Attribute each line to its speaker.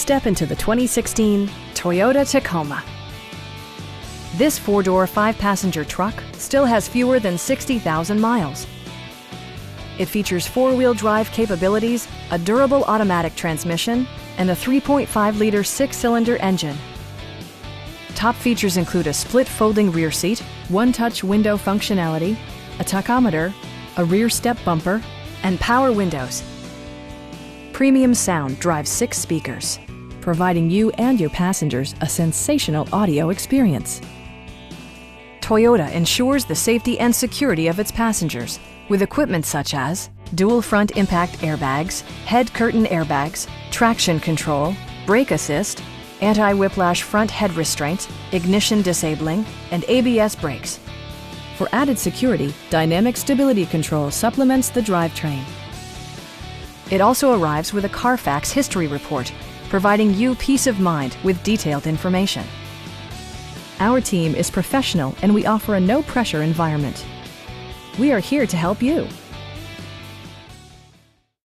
Speaker 1: Step into the 2016 Toyota Tacoma. This four-door, five-passenger truck still has fewer than 60,000 miles. It features four-wheel drive capabilities, a durable automatic transmission, and a 3.5-liter six-cylinder engine. Top features include a split folding rear seat, one-touch window functionality, a tachometer, a rear step bumper, and power windows. Premium sound drives 6 speakers, providing you and your passengers a sensational audio experience. Toyota ensures the safety and security of its passengers with equipment such as dual front impact airbags, head curtain airbags, traction control, brake assist, anti-whiplash front head restraints, ignition disabling, and ABS brakes. For added security, dynamic stability control supplements the drivetrain. It also arrives with a Carfax history report, providing you peace of mind with detailed information. Our team is professional and we offer a no-pressure environment. We are here to help you.